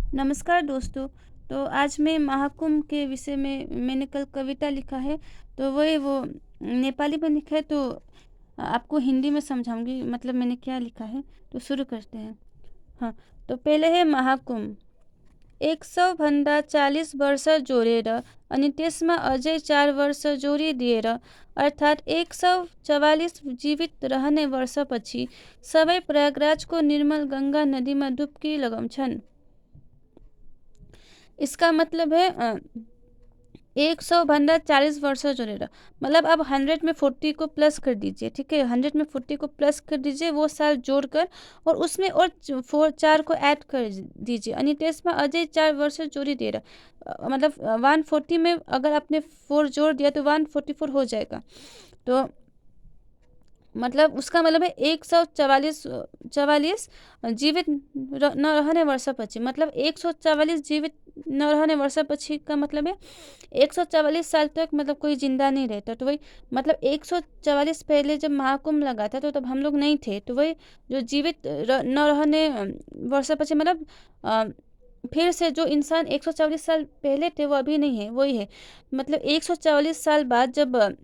नमस्कार दोस्तों। तो आज मैं महाकुंभ के विषय में मैंने कल कविता लिखा है। तो वो नेपाली में लिखा है, तो आपको हिंदी में समझाऊंगी मतलब मैंने क्या लिखा है। तो शुरू करते हैं। हाँ, तो पहले है महाकुंभ। 140 वर्ष जोडेर अनि त्यसमा अझै 4 वर्ष जोडिदिएर अर्थात् 144 जीवित रहने वर्षपछि सबै प्रयागराजको निर्मल गङ्गा नदीमा डुब्की लगाउँछन्। इसका मतलब है 140 वर्ष जोड़ेगा, मतलब अब 100 में 40 को प्लस कर दीजिए। ठीक है, 100 में 40 को प्लस कर दीजिए, वो साल जोड़कर, और उसमें और 4 को ऐड कर दीजिए। अनि त्यसमा अझै 4 वर्ष जोडिदिएर मतलब 140 में अगर आपने 4 जोड़ दिया तो 144 हो जाएगा। तो मतलब उसका मतलब है 144 जीवित नरहने वर्षपछि, मतलब 144 जीवित नरहने वर्षपछि का मतलब है 144 साल तक मतलब कोई जिंदा नहीं रहता। तो वही मतलब 144 पहले जब महाकुंभ लगा था तो तब हम लोग नहीं थे। तो वही जो जीवित न रहने वर्षपछि मतलब फिर से जो इंसान 144 साल पहले थे वो अभी नहीं है, वही है। मतलब 144 साल बाद जब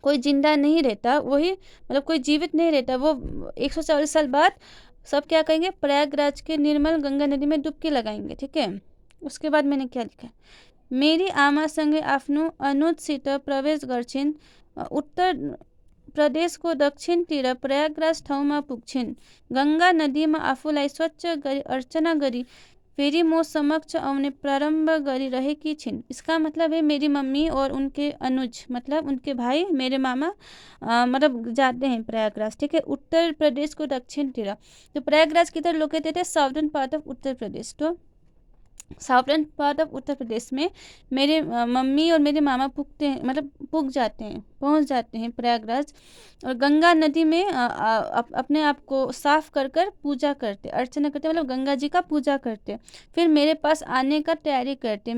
कोई जिंदा नहीं रहता, वही मतलब कोई जीवित नहीं रहता, वो 140 साल बाद सब क्या कहेंगे, प्रयागराज के निर्मल गंगा नदी में डुबकी लगाएंगे। ठीक है, उसके बाद मैंने क्या लिखा है, मेरी आमासँगै आफ्नो अनुजसित प्रवेश गर्छिन्, उत्तर प्रदेशको दक्षिणतिर प्रयागराज ठाउँमा पुग्छिन्। गंगा नदीमा आफूलाई स्वच्छ गरी अर्चना गरी फेरि म समक्ष आउने प्रारंभ गरिरहेकी छिन्। इसका मतलब है मेरी मम्मी और उनके अनुज मतलब उनके भाई मेरे मामा मतलब जाते हैं प्रयागराज। ठीक है, उत्तर प्रदेश को दक्षिण तीरा, तो प्रयागराज किधर लोकेटेड है, southern part of Uttar Pradesh. तो southern part of Uttar Pradesh में मेरे मम्मी और मेरे मामा पुगते हैं, मतलब पुग जाते हैं, पहुंच जाते हैं प्रयागराज, और गंगा नदी में अपने आप को साफ कर कर पूजा करते, अर्चना करते, मतलब गंगा जी का पूजा करते। फिर मेरे पास आने का तैयारी करते,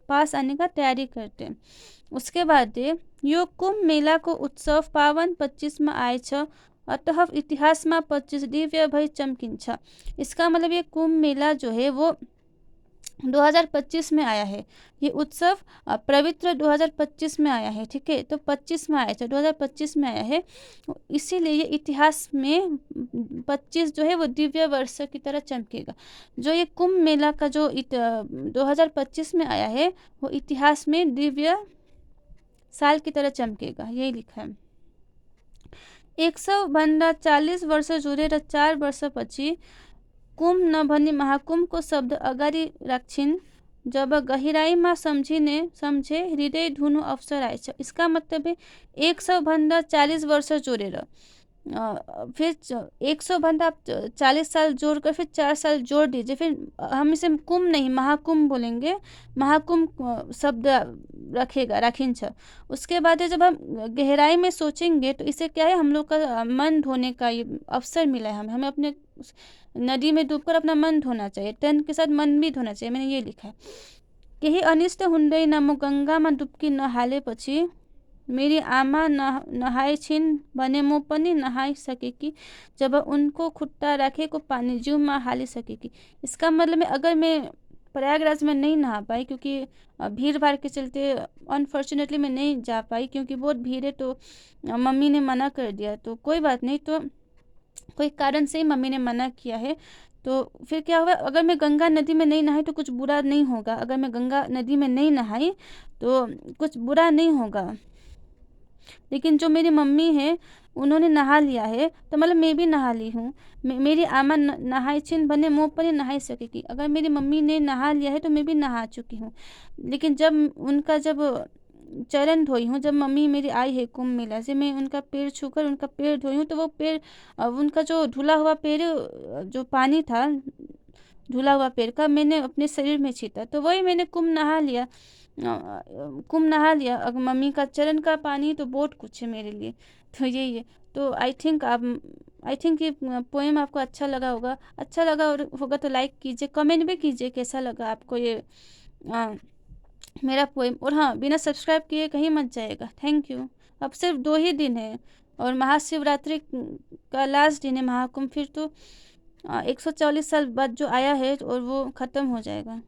पास आने का तैयारी करते। उसके बाद यो कुंभ मेला को उत्सव पावन 25 में आए छ, अतः इतिहास में 25 दिव्य भई चमकिन्छ। इसका मतलब ये कुंभ मेला जो है वो 2025 में आया है। ये उत्सव पवित्र 2025 में आया है। ठीक है, तो 25 में आया था, 2025 में आया है, इसीलिए ये इतिहास में 25 जो है वो दिव्य वर्ष की तरह चमकेगा। जो ये कुंभ मेला का जो 2025 में आया है वो इतिहास में दिव्य साल की तरह चमकेगा, यही लिखा है। 140 वर्ष जोडेर 4 वर्षपछि कुंभ नभनी महाकुंभको शब्द अगाडि राख्छिन्, जब गहिराईमा सम्झे हृदय धुनु अवसर आएछ। इसका मतलब है 140 वर्ष जोडेर फिर 100 आप 40 साल जोड़कर फिर 4 साल जोड़ दीजिए, फिर हम इसे कुंभ नहीं महाकुंभ बोलेंगे। महाकुंभ शब्द रखेगा, राखिन्छ। उसके बाद जब हम गहराई में सोचेंगे तो इसे क्या है, हम लोग का मन धोने का ये अवसर मिला है। हमें अपने नदी में डूबकर अपना मन धोना चाहिए, तन के साथ मन भी धोना चाहिए, मैंने ये लिखा है। केही अनिष्ट हुँदैन म गङ्गामा डुब्की नहालेपछि, मेरी आमा नहाएछिन् भने म पनि नहाइसकेकी, जब उनको खुट्टा राखेको पानी जिउमा हालिसकेकी। इसका मतलब है अगर मैं प्रयागराज में नहीं नहा पाई क्योंकि भीड़ भाड़ के चलते अनफॉर्चुनेटली मैं नहीं जा पाई क्योंकि बहुत भीड़ है, तो मम्मी ने मना कर दिया, तो कोई बात नहीं, तो कोई कारण से ही मम्मी ने मना किया है। तो फिर क्या होगा, अगर मैं गंगा नदी में नहीं नहाई तो कुछ बुरा नहीं होगा, अगर मैं गंगा नदी में नहीं नहाई तो कुछ बुरा नहीं होगा। लेकिन जो मेरी मम्मी है उन्होंने नहा लिया है, तो मतलब मैं भी नहा ली हूँ। मेरी आमा नहाई छिन भने म पनि नहाइसकेकी, अगर मेरी मम्मी ने नहा लिया है तो मैं भी नहा चुकी हूँ। लेकिन जब चरण धोई हूँ, जब मम्मी मेरी आई है कुंभ मेला से, मैं उनका पैर छूकर उनका पैर धोई हूँ, तो वो पैर उनका जो धुला हुआ पैर जो पानी था धुला हुआ पैर का मैंने अपने शरीर में छीटा, तो वही मैंने कुंभ नहा लिया। कुंभ नहा लिया। अगर मम्मी का चरण का पानी तो बहुत कुछ है मेरे लिए, तो यही है। तो आई थिंक ये पोएम आपको अच्छा लगा होगा। अच्छा लगा और होगा तो लाइक कीजिए, कमेंट भी कीजिए कैसा लगा आपको ये मेरा पोएम। और हाँ, बिना सब्सक्राइब किए कहीं मत जाएगा। Thank you. अब सिर्फ 2 ही दिन है और महाशिवरात्रि का लास्ट दिन है महाकुंभ, फिर तो 140 साल बाद जो आया है और वो ख़त्म हो जाएगा।